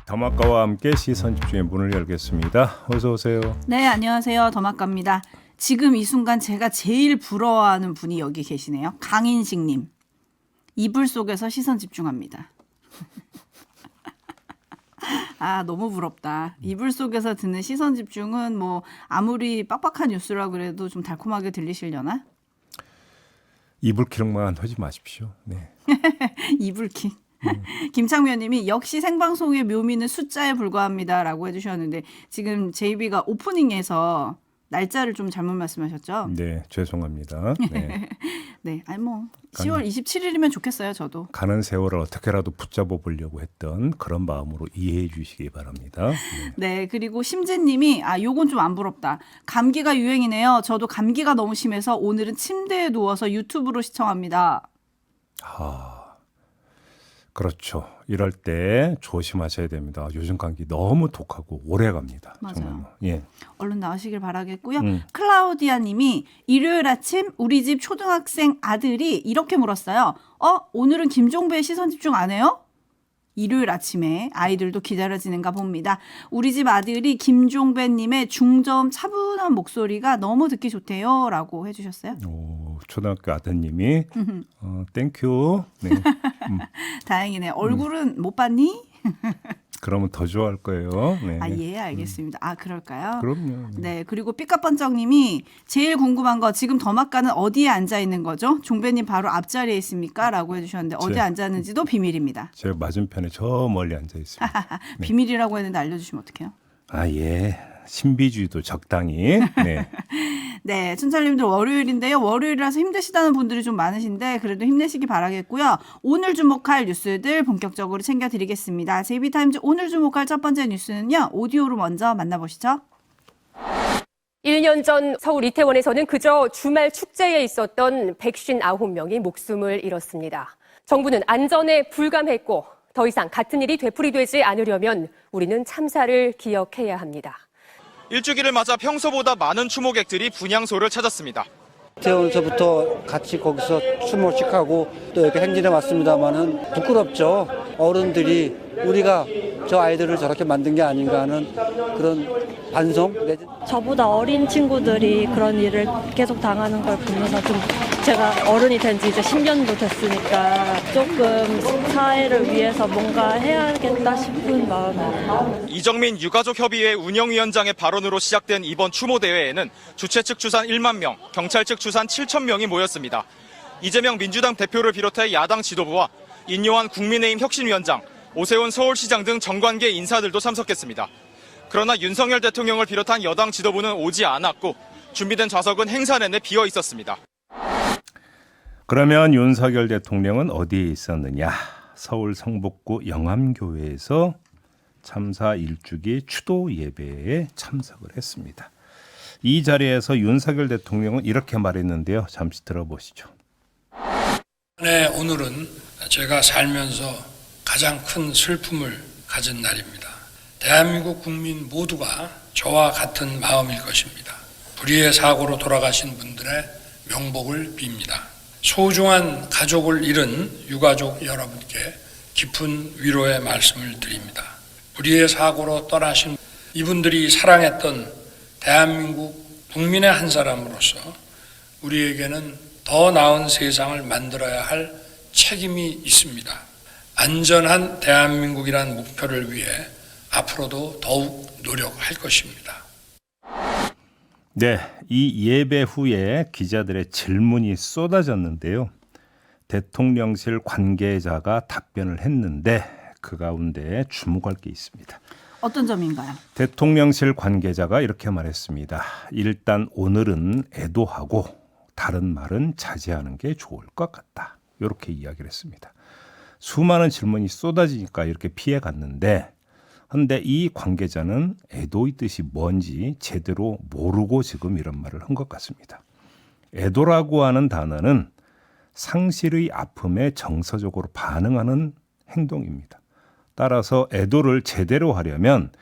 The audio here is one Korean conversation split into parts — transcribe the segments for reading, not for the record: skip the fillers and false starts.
더마카와 함께 시선집중의 문을 열겠습니다. 어서 오세요. 네, 안녕하세요. 더마카입니다. 지금 이 순간 제가 제일 부러워하는 분이 여기 계시네요. 강인식님. 이불 속에서 시선 집중합니다. 아, 너무 부럽다. 이불 속에서 듣는 시선 집중은 뭐 아무리 빡빡한 뉴스라 그래도 좀 달콤하게 들리시려나? 이불킥만 하지 마십시오. 네. 이불킥. 김창면님이 역시 생방송의 묘미는 숫자에 불과합니다라고 해주셨는데 지금 JB가 오프닝에서 날짜를 좀 잘못 말씀하셨죠? 네, 죄송합니다. 네. 네, 아니 뭐 10월 27일이면 좋겠어요, 저도. 가는 세월을 어떻게라도 붙잡아 보려고 했던 그런 마음으로 이해해 주시기 바랍니다. 네. 네, 그리고 심재님이 요건 좀 안 부럽다. 감기가 유행이네요. 저도 감기가 너무 심해서 오늘은 침대에 누워서 유튜브로 시청합니다. 그렇죠. 이럴 때 조심하셔야 됩니다. 요즘 감기 너무 독하고 오래 갑니다. 맞아요. 정말로. 예. 얼른 나으시길 바라겠고요. 클라우디아님이 일요일 아침 우리 집 초등학생 아들이 이렇게 물었어요. 오늘은 김종배의 시선 집중 안 해요? 일요일 아침에 아이들도 기다려지는가 봅니다. 우리 집 아들이 김종배님의 중저음 차분한 목소리가 너무 듣기 좋대요 라고 해주셨어요. 오, 초등학교 아드님이 땡큐. 네. 다행이네. 얼굴은 못 봤니? 그러면 더 좋아할 거예요. 네. 예, 알겠습니다. 그럴까요? 그럼요. 네, 그리고 삐까번쩍님이 제일 궁금한 거 지금 더마카는 어디에 앉아 있는 거죠? 종배님 바로 앞자리에 있습니까? 라고 해주셨는데 어디 앉았는지도 비밀입니다. 제 맞은편에 저 멀리 앉아 있습니다. 비밀이라고 했는데 알려주시면 어떡해요? 예. 신비주의도 적당히. 네. 네, 춘철님들 월요일인데요. 월요일이라서 힘드시다는 분들이 좀 많으신데 그래도 힘내시기 바라겠고요. 오늘 주목할 뉴스들 본격적으로 챙겨드리겠습니다. JB타임즈 오늘 주목할 첫 번째 뉴스는요. 오디오로 먼저 만나보시죠. 1년 전 서울 이태원에서는 그저 주말 축제에 있었던 159명이 목숨을 잃었습니다. 정부는 안전에 불감했고 더 이상 같은 일이 되풀이되지 않으려면 우리는 참사를 기억해야 합니다. 일주기를 맞아 평소보다 많은 추모객들이 분향소를 찾았습니다. 이태원서부터 같이 거기서 추모식하고 또 이렇게 행진해 왔습니다만은 부끄럽죠. 어른들이 우리가 저 아이들을 저렇게 만든 게 아닌가 하는 그런 반성? 저보다 어린 친구들이 그런 일을 계속 당하는 걸 보면서 좀 제가 어른이 된 지 이제 10년도 됐으니까 조금 사회를 위해서 뭔가 해야겠다 싶은 마음이에요. 이정민 유가족협의회 운영위원장의 발언으로 시작된 이번 추모대회에는 주최 측 추산 1만 명, 경찰 측 추산 7천 명이 모였습니다. 이재명 민주당 대표를 비롯해 야당 지도부와 인요한 국민의힘 혁신위원장, 오세훈 서울시장 등 정관계 인사들도 참석했습니다. 그러나 윤석열 대통령을 비롯한 여당 지도부는 오지 않았고 준비된 좌석은 행사 내내 비어 있었습니다. 그러면 윤석열 대통령은 어디에 있었느냐? 서울 성북구 영암교회에서 참사 일주기 추도 예배에 참석을 했습니다. 이 자리에서 윤석열 대통령은 이렇게 말했는데요. 잠시 들어보시죠. 네, 오늘은 제가 살면서 가장 큰 슬픔을 가진 날입니다. 대한민국 국민 모두가 저와 같은 마음일 것입니다. 불의의 사고로 돌아가신 분들의 명복을 빕니다. 소중한 가족을 잃은 유가족 여러분께 깊은 위로의 말씀을 드립니다. 불의의 사고로 떠나신 이분들이 사랑했던 대한민국 국민의 한 사람으로서 우리에게는 더 나은 세상을 만들어야 할 책임이 있습니다. 안전한 대한민국이란 목표를 위해 앞으로도 더욱 노력할 것입니다. 네, 이 예배 후에 기자들의 질문이 쏟아졌는데요. 대통령실 관계자가 답변을 했는데 그 가운데 주목할 게 있습니다. 어떤 점인가요? 대통령실 관계자가 이렇게 말했습니다. 일단 오늘은 애도하고 다른 말은 자제하는 게 좋을 것 같다. 이렇게 이야기를 했습니다. 수많은 질문이 쏟아지니까 이렇게 피해갔는데 그런데 이 관계자는 애도의 뜻이 뭔지 제대로 모르고 지금 이런 말을 한 것 같습니다. 애도라고 하는 단어는 상실의 아픔에 정서적으로 반응하는 행동입니다. 따라서 애도를 제대로 하려면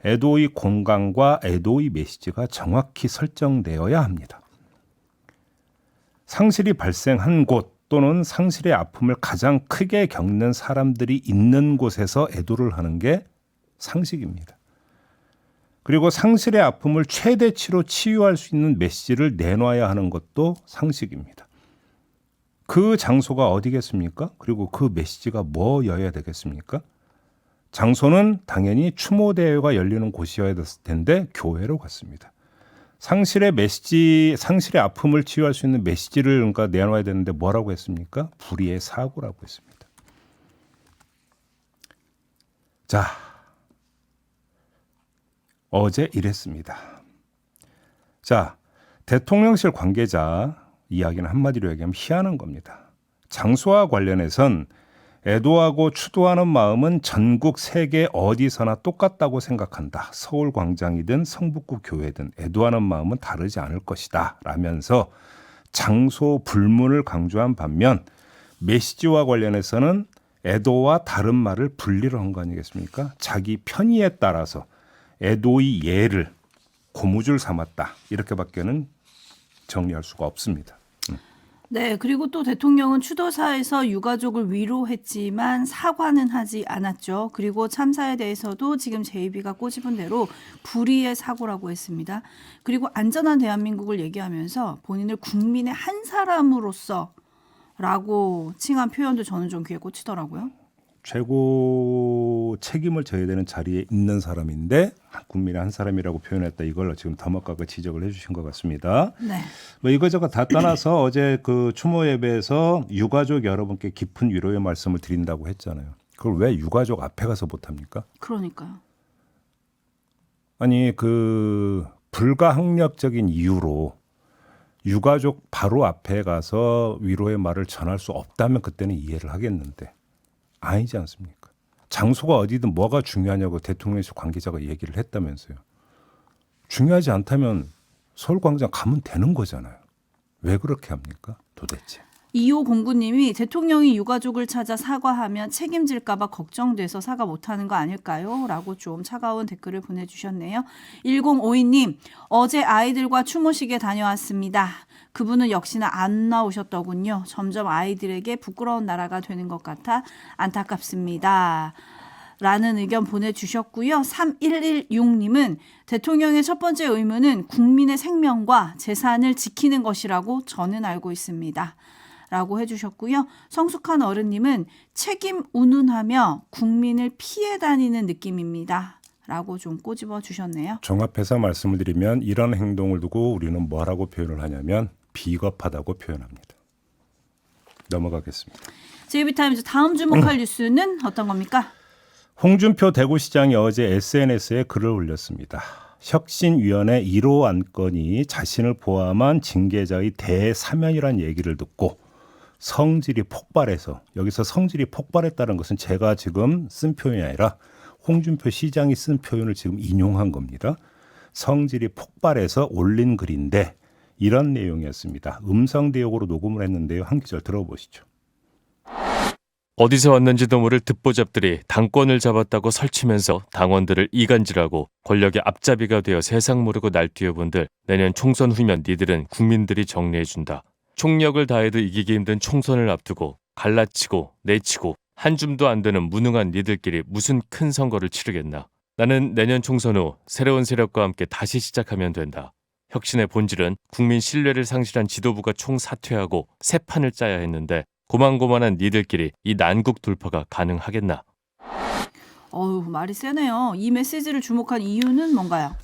애도의 공간과 애도의 메시지가 정확히 설정되어야 합니다. 상실이 발생한 곳 또는 상실의 아픔을 가장 크게 겪는 사람들이 있는 곳에서 애도를 하는 게 상식입니다. 그리고 상실의 아픔을 최대치로 치유할 수 있는 메시지를 내놔야 하는 것도 상식입니다. 그 장소가 어디겠습니까? 그리고 그 메시지가 뭐여야 되겠습니까? 장소는 당연히 추모대회가 열리는 곳이어야 됐을 텐데 교회로 갔습니다. 상실의 메시지, 상실의 아픔을 치유할 수 있는 메시지를 그러니까 내놔야 되는데 뭐라고 했습니까? 불의의 사고라고 했습니다. 자, 어제 이랬습니다. 자, 대통령실 관계자 이야기는 한마디로 얘기하면 희한한 겁니다. 장소와 관련해선 애도하고 추도하는 마음은 전국 세계 어디서나 똑같다고 생각한다. 서울 광장이든 성북구 교회든 애도하는 마음은 다르지 않을 것이다. 라면서 장소 불문을 강조한 반면 메시지와 관련해서는 애도와 다른 말을 분리를 한 거 아니겠습니까? 자기 편의에 따라서 애도의 예를 고무줄 삼았다. 이렇게밖에는 정리할 수가 없습니다. 네, 그리고 또 대통령은 추도사에서 유가족을 위로했지만 사과는 하지 않았죠. 그리고 참사에 대해서도 지금 제이비가 꼬집은 대로 불의의 사고라고 했습니다. 그리고 안전한 대한민국을 얘기하면서 본인을 국민의 한 사람으로서 라고 칭한 표현도 저는 좀 귀에 꽂히더라고요. 최고 책임을 져야 되는 자리에 있는 사람인데 국민의 한 사람이라고 표현했다. 이걸 지금 더먹하게 지적을 해주신 것 같습니다. 네. 뭐 이거저거 다 떠나서 어제 그 추모 예배에서 유가족 여러분께 깊은 위로의 말씀을 드린다고 했잖아요. 그걸 왜 유가족 앞에 가서 못합니까? 그러니까요. 아니 그 불가항력적인 이유로 유가족 바로 앞에 가서 위로의 말을 전할 수 없다면 그때는 이해를 하겠는데 아니지 않습니까? 장소가 어디든 뭐가 중요하냐고 대통령실 관계자가 얘기를 했다면서요. 중요하지 않다면 서울광장 가면 되는 거잖아요. 왜 그렇게 합니까? 도대체. 2509님이 대통령이 유가족을 찾아 사과하면 책임질까 봐 걱정돼서 사과 못하는 거 아닐까요? 라고 좀 차가운 댓글을 보내주셨네요. 1052님, 어제 아이들과 추모식에 다녀왔습니다. 그분은 역시나 안 나오셨더군요. 점점 아이들에게 부끄러운 나라가 되는 것 같아 안타깝습니다. 라는 의견 보내주셨고요. 3116님은 대통령의 첫 번째 의무는 국민의 생명과 재산을 지키는 것이라고 저는 알고 있습니다. 라고 해주셨고요. 성숙한 어른님은 책임 운운하며 국민을 피해 다니는 느낌입니다. 라고 좀 꼬집어 주셨네요. 종합해서 말씀을 드리면 이런 행동을 두고 우리는 뭐라고 표현을 하냐면 비겁하다고 표현합니다. 넘어가겠습니다. 제이비타임즈 다음 주목할 뉴스는 어떤 겁니까? 홍준표 대구시장이 어제 SNS에 글을 올렸습니다. 혁신위원회 1호 안건이 자신을 포함한 징계자의 대사면이라는 얘기를 듣고 성질이 폭발해서 여기서 성질이 폭발했다는 것은 제가 지금 쓴 표현이 아니라 홍준표 시장이 쓴 표현을 지금 인용한 겁니다. 성질이 폭발해서 올린 글인데 이런 내용이었습니다. 음성 대역으로 녹음을 했는데요. 한 구절 들어보시죠. 어디서 왔는지도 모를 듣보잡들이 당권을 잡았다고 설치면서 당원들을 이간질하고 권력의 앞잡이가 되어 세상 모르고 날뛰어본들 내년 총선 후면 니들은 국민들이 정리해준다. 총력을 다해도 이기기 힘든 총선을 앞두고 갈라치고 내치고 한 줌도 안 되는 무능한 니들끼리 무슨 큰 선거를 치르겠나. 나는 내년 총선 후 새로운 세력과 함께 다시 시작하면 된다. 혁신의 본질은 국민 신뢰를 상실한 지도부가 총사퇴하고 새 판을 짜야 했는데 고만고만한 니들끼리 이 난국 돌파가 가능하겠나. 어휴, 말이 세네요. 이 메시지를 주목한 이유는 뭔가요?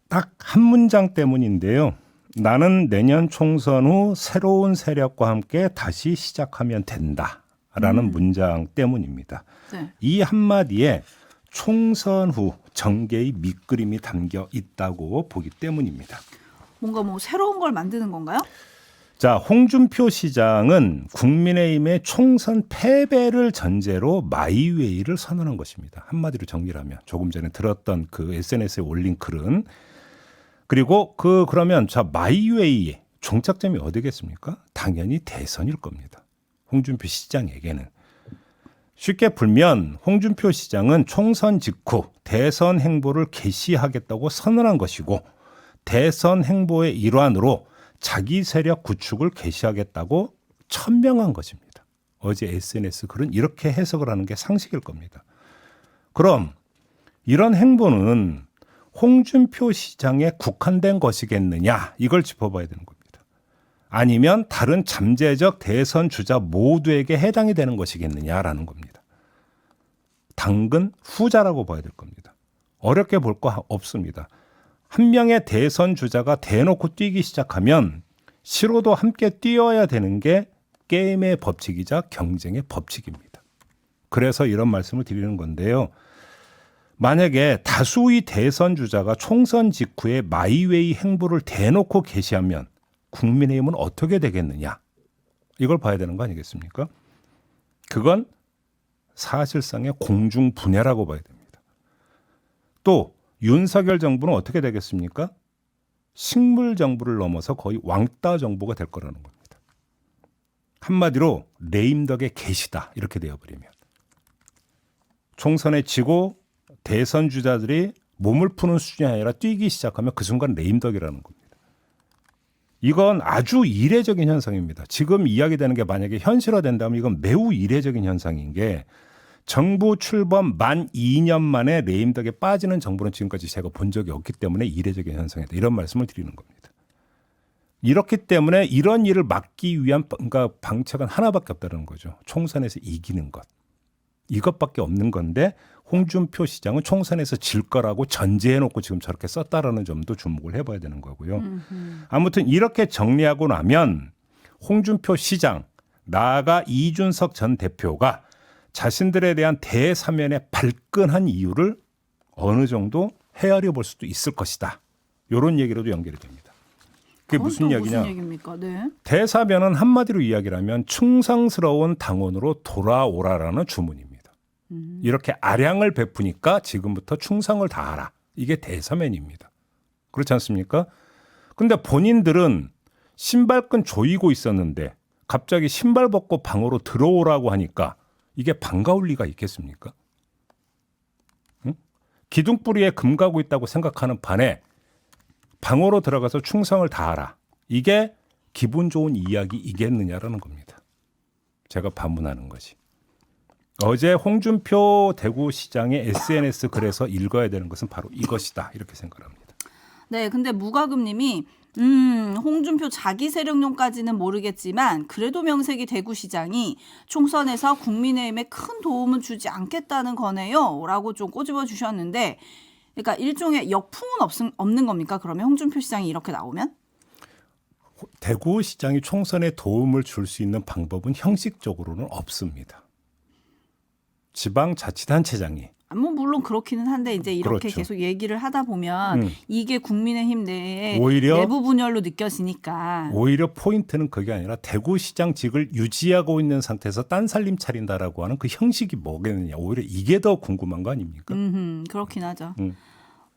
딱 한 문장 때문인데요. 나는 내년 총선 후 새로운 세력과 함께 다시 시작하면 된다라는 문장 때문입니다. 네. 이 한마디에 총선 후 정계의 밑그림이 담겨 있다고 보기 때문입니다. 뭔가 뭐 새로운 걸 만드는 건가요? 자, 홍준표 시장은 국민의힘의 총선 패배를 전제로 마이웨이를 선언한 것입니다. 한마디로 정리를 하면 조금 전에 들었던 그 SNS에 올린 글은 그리고 그러면 자 마이웨이의 종착점이 어디겠습니까? 당연히 대선일 겁니다. 홍준표 시장에게는. 쉽게 풀면 홍준표 시장은 총선 직후 대선 행보를 개시하겠다고 선언한 것이고 대선 행보의 일환으로 자기 세력 구축을 개시하겠다고 천명한 것입니다. 어제 SNS 글은 이렇게 해석을 하는 게 상식일 겁니다. 그럼 이런 행보는 홍준표 시장에 국한된 것이겠느냐 이걸 짚어봐야 되는 겁니다. 아니면 다른 잠재적 대선 주자 모두에게 해당이 되는 것이겠느냐라는 겁니다. 당근 후자라고 봐야 될 겁니다. 어렵게 볼 거 없습니다. 한 명의 대선 주자가 대놓고 뛰기 시작하면 싫어도 함께 뛰어야 되는 게 게임의 법칙이자 경쟁의 법칙입니다. 그래서 이런 말씀을 드리는 건데요. 만약에 다수의 대선 주자가 총선 직후에 마이웨이 행보를 대놓고 게시하면 국민의힘은 어떻게 되겠느냐. 이걸 봐야 되는 거 아니겠습니까? 그건 사실상의 공중분해라고 봐야 됩니다. 또 윤석열 정부는 어떻게 되겠습니까? 식물 정부를 넘어서 거의 왕따 정부가 될 거라는 겁니다. 한마디로 레임덕의 계시다 이렇게 되어버리면 총선에 지고 대선 주자들이 몸을 푸는 수준이 아니라 뛰기 시작하면 그 순간 레임덕이라는 겁니다. 이건 아주 이례적인 현상입니다. 지금 이야기되는 게 만약에 현실화된다면 이건 매우 이례적인 현상인 게 정부 출범 만 2년 만에 레임덕에 빠지는 정부는 지금까지 제가 본 적이 없기 때문에 이례적인 현상이다. 이런 말씀을 드리는 겁니다. 이렇기 때문에 이런 일을 막기 위한 방책은 하나밖에 없다는 거죠. 총선에서 이기는 것. 이것밖에 없는 건데 홍준표 시장은 총선에서 질 거라고 전제해놓고 지금 저렇게 썼다라는 점도 주목을 해봐야 되는 거고요. 아무튼 이렇게 정리하고 나면 홍준표 시장, 나아가 이준석 전 대표가 자신들에 대한 대사면의 발끈한 이유를 어느 정도 헤아려 볼 수도 있을 것이다. 이런 얘기로도 연결이 됩니다. 그게 무슨 이야기냐? 무슨 얘기입니까? 네. 대사면은 한마디로 이야기를 하면 충성스러운 당원으로 돌아오라라는 주문입니다. 이렇게 아량을 베푸니까 지금부터 충성을 다하라. 이게 대사면입니다. 그렇지 않습니까? 근데 본인들은 신발끈 조이고 있었는데 갑자기 신발 벗고 방으로 들어오라고 하니까 이게 반가울 리가 있겠습니까? 응? 기둥뿌리에 금 가고 있다고 생각하는 반에 방으로 들어가서 충성을 다하라. 이게 기분 좋은 이야기이겠느냐라는 겁니다. 제가 반문하는 것이. 어제 홍준표 대구시장의 SNS 글에서 읽어야 되는 것은 바로 이것이다. 이렇게 생각합니다. 네, 근데 무가금님이 홍준표 자기 세력론까지는 모르겠지만 그래도 명색이 대구시장이 총선에서 국민의힘에 큰 도움은 주지 않겠다는 거네요. 라고 좀 꼬집어 주셨는데 그러니까 일종의 역풍은 없는 겁니까? 그러면 홍준표 시장이 이렇게 나오면? 대구시장이 총선에 도움을 줄 수 있는 방법은 형식적으로는 없습니다. 지방자치단체장이 뭐 물론 그렇기는 한데 이제 이렇게 그렇죠. 계속 얘기를 하다 보면 이게 국민의힘 내에 오히려 내부 분열로 느껴지니까 오히려 포인트는 그게 아니라 대구시장직을 유지하고 있는 상태에서 딴살림 차린다라고 하는 그 형식이 뭐겠느냐. 오히려 이게 더 궁금한 거 아닙니까? 그렇긴 하죠.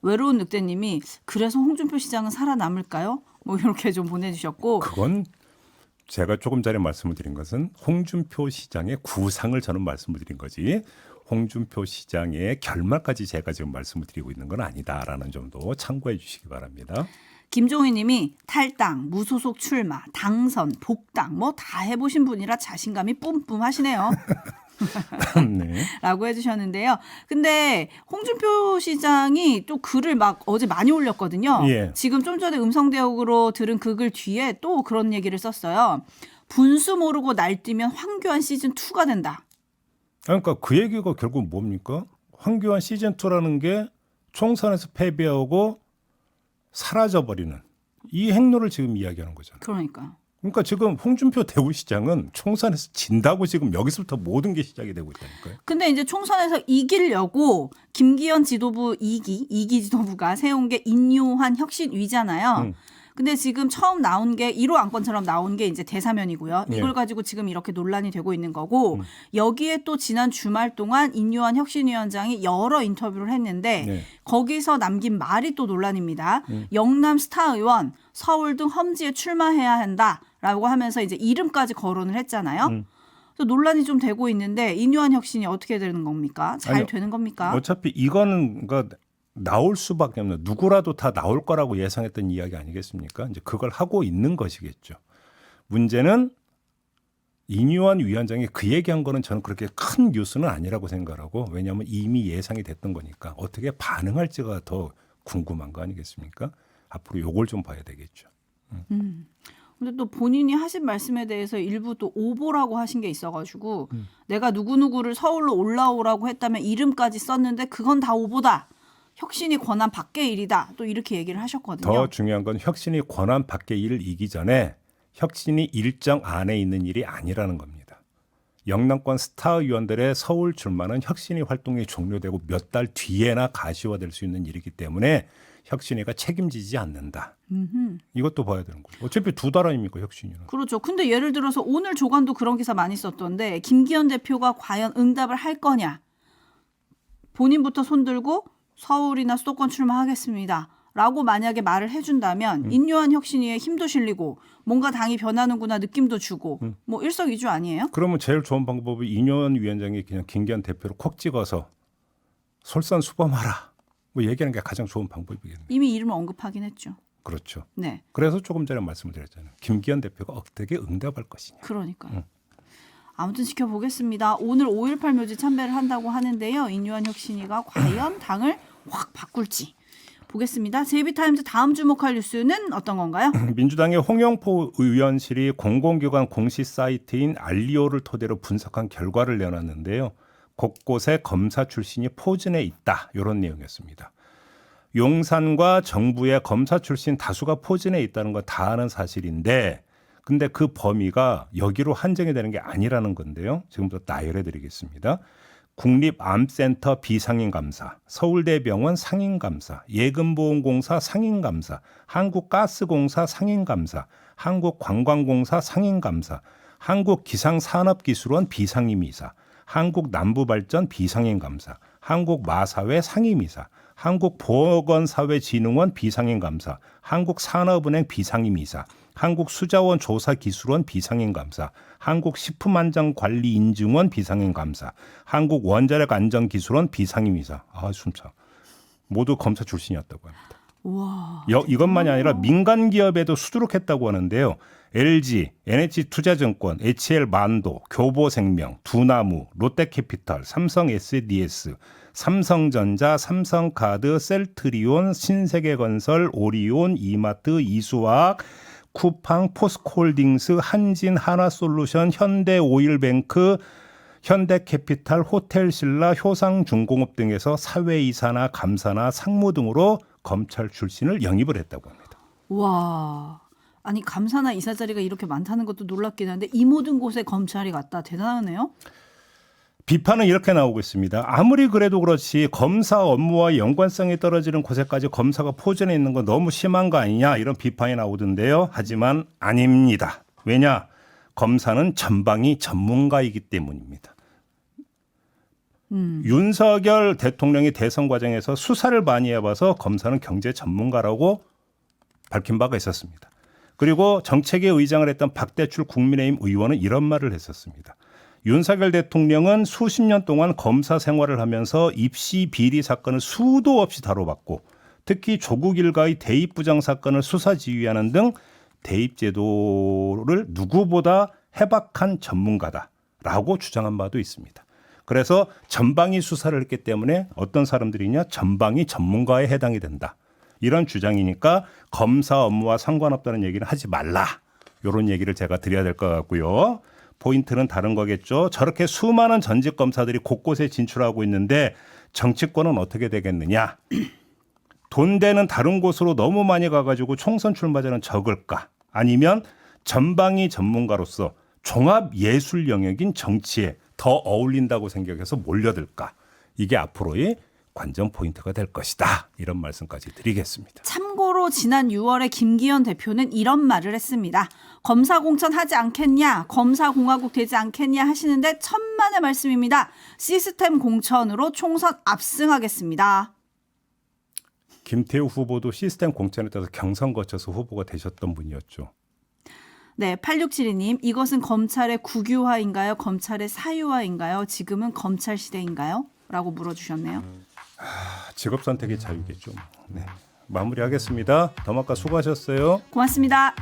외로운 늑대님이 그래서 홍준표 시장은 살아남을까요? 뭐 이렇게 좀 보내주셨고 그건 제가 조금 전에 말씀을 드린 것은 홍준표 시장의 구상을 저는 말씀을 드린 거지 홍준표 시장의 결말까지 제가 지금 말씀을 드리고 있는 건 아니다라는 점도 참고해 주시기 바랍니다. 김종희 님이 탈당, 무소속 출마, 당선, 복당 뭐 다 해보신 분이라 자신감이 뿜뿜하시네요. 네. 라고 해주셨는데요. 근데 홍준표 시장이 또 글을 막 어제 많이 올렸거든요. 예. 지금 좀 전에 음성대역으로 들은 그 글 뒤에 또 그런 얘기를 썼어요. 분수 모르고 날뛰면 황교안 시즌2가 된다. 그러니까 그 얘기가 결국 뭡니까? 황교안 시즌2라는 게 총선에서 패배하고 사라져버리는 이 행로를 지금 이야기하는 거잖아요. 그러니까 지금 홍준표 대구시장은 총선에서 진다고 지금 여기서부터 모든 게 시작이 되고 있다니까요. 근데 이제 총선에서 이기려고 김기현 지도부 2기 지도부가 세운 게 인요한 혁신위잖아요. 근데 지금 처음 나온 게 1호 안건처럼 나온 게 이제 대사면이고요. 이걸 가지고 지금 이렇게 논란이 되고 있는 거고 여기에 또 지난 주말 동안 인요한 혁신위원장이 여러 인터뷰를 했는데 거기서 남긴 말이 또 논란입니다. 영남 스타 의원 서울 등 험지에 출마해야 한다라고 하면서 이제 이름까지 거론을 했잖아요. 그래서 논란이 좀 되고 있는데 인요한 혁신이 어떻게 되는 겁니까? 잘 아니요. 되는 겁니까? 어차피 이거는 나올 수밖에 없는 누구라도 다 나올 거라고 예상했던 이야기 아니겠습니까? 이제 그걸 하고 있는 것이겠죠. 문제는 이뉴한 위원장이 그 얘기한 거는 저는 그렇게 큰 뉴스는 아니라고 생각하고 왜냐하면 이미 예상이 됐던 거니까 어떻게 반응할지가 더 궁금한 거 아니겠습니까? 앞으로 요걸 좀 봐야 되겠죠. 근데 또 본인이 하신 말씀에 대해서 일부 또 오보라고 하신 게 있어가지고 내가 누구누구를 서울로 올라오라고 했다면 이름까지 썼는데 그건 다 오보다. 혁신이 권한 밖의 일이다. 또 이렇게 얘기를 하셨거든요. 더 중요한 건 혁신이 권한 밖의 일을 이기 전에 혁신이 일정 안에 있는 일이 아니라는 겁니다. 영남권 스타 의원들의 서울 출마는 혁신이 활동이 종료되고 몇 달 뒤에나 가시화될 수 있는 일이기 때문에 혁신이가 책임지지 않는다. 이것도 봐야 되는 거죠. 어차피 2달 아닙니까 혁신이는. 그렇죠. 근데 예를 들어서 오늘 조간도 그런 기사 많이 썼던데 김기현 대표가 과연 응답을 할 거냐. 본인부터 손들고 서울이나 수도권 출마하겠습니다. 라고 만약에 말을 해준다면 인요한 혁신위에 힘도 실리고 뭔가 당이 변하는구나 느낌도 주고 뭐 일석이조 아니에요? 그러면 제일 좋은 방법이 이뇨한 위원장이 그냥 김기현 대표를 콕 찍어서 솔선수범하라. 뭐 얘기하는 게 가장 좋은 방법이겠네요. 이미 이름을 언급하긴 했죠. 그렇죠. 네. 그래서 조금 전에 말씀을 드렸잖아요. 김기현 대표가 어떻게 응답할 것이냐. 그러니까요. 아무튼 지켜보겠습니다. 오늘 5.18 묘지 참배를 한다고 하는데요. 인요한 혁신위가 과연 당을 확 바꿀지 보겠습니다. JB타임즈 다음 주목할 뉴스는 어떤 건가요? 민주당의 홍영포 의원실이 공공기관 공시 사이트인 알리오를 토대로 분석한 결과를 내놨는데요. 곳곳에 검사 출신이 포진해 있다. 이런 내용이었습니다. 용산과 정부의 검사 출신 다수가 포진해 있다는 거 다 아는 사실인데 근데 그 범위가 여기로 한정이 되는 게 아니라는 건데요. 지금부터 나열해 드리겠습니다. 국립암센터 비상임감사, 서울대병원 상임감사, 예금보험공사 상임감사, 한국가스공사 상임감사, 한국관광공사 상임감사, 한국기상산업기술원 비상임이사, 한국남부발전 비상임감사, 한국마사회 상임이사, 한국보건사회진흥원 비상임감사, 한국산업은행 비상임이사, 한국수자원 조사기술원 비상임감사, 한국식품안전관리인증원 비상임감사, 한국원자력안전기술원 비상임이사. 아, 숨차. 모두 검사 출신이었다고 합니다. 와. 이것만이 아니라 민간 기업에도 수두룩했다고 하는데요. LG, NH투자증권, HL만도, 교보생명, 두나무, 롯데캐피털, 삼성 SDS, 삼성전자, 삼성카드, 셀트리온, 신세계건설, 오리온, 이마트, 이수화학, 쿠팡, 포스코홀딩스, 한진, 하나솔루션, 현대오일뱅크, 현대캐피탈, 호텔신라, 효상중공업 등에서 사회이사나 감사나 상무 등으로 검찰 출신을 영입을 했다고 합니다. 와. 아니 감사나 이사 자리가 이렇게 많다는 것도 놀랍긴 한데 이 모든 곳에 검찰이 갔다. 대단하네요. 비판은 이렇게 나오고 있습니다. 아무리 그래도 그렇지 검사 업무와 연관성이 떨어지는 곳에까지 검사가 포진해 있는 건 너무 심한 거 아니냐 이런 비판이 나오던데요. 하지만 아닙니다. 왜냐? 검사는 전방위 전문가이기 때문입니다. 윤석열 대통령이 대선 과정에서 수사를 많이 해봐서 검사는 경제 전문가라고 밝힌 바가 있었습니다. 그리고 정책위 의장을 했던 박대출 국민의힘 의원은 이런 말을 했었습니다. 윤석열 대통령은 수십 년 동안 검사 생활을 하면서 입시 비리 사건을 수도 없이 다뤄봤고 특히 조국 일가의 대입 부정 사건을 수사 지휘하는 등 대입 제도를 누구보다 해박한 전문가다라고 주장한 바도 있습니다. 그래서 전방위 수사를 했기 때문에 어떤 사람들이냐 전방위 전문가에 해당이 된다. 이런 주장이니까 검사 업무와 상관없다는 얘기는 하지 말라. 이런 얘기를 제가 드려야 될 것 같고요. 포인트는 다른 거겠죠. 저렇게 수많은 전직 검사들이 곳곳에 진출하고 있는데 정치권은 어떻게 되겠느냐. 돈 되는 다른 곳으로 너무 많이 가가지고 총선 출마자는 적을까. 아니면 전방위 전문가로서 종합예술 영역인 정치에 더 어울린다고 생각해서 몰려들까. 이게 앞으로의 관전 포인트가 될 것이다. 이런 말씀까지 드리겠습니다. 참고로 지난 6월에 김기현 대표는 이런 말을 했습니다. 검사 공천하지 않겠냐, 검사공화국 되지 않겠냐 하시는데 천만의 말씀입니다. 시스템 공천으로 총선 압승하겠습니다. 김태우 후보도 시스템 공천에 따라서 경선 거쳐서 후보가 되셨던 분이었죠. 네, 8672님, 이것은 검찰의 국유화인가요? 검찰의 사유화인가요? 지금은 검찰 시대인가요? 라고 물어주셨네요. 직업 선택의 자유겠죠. 네, 마무리하겠습니다. 더마카 수고하셨어요. 고맙습니다.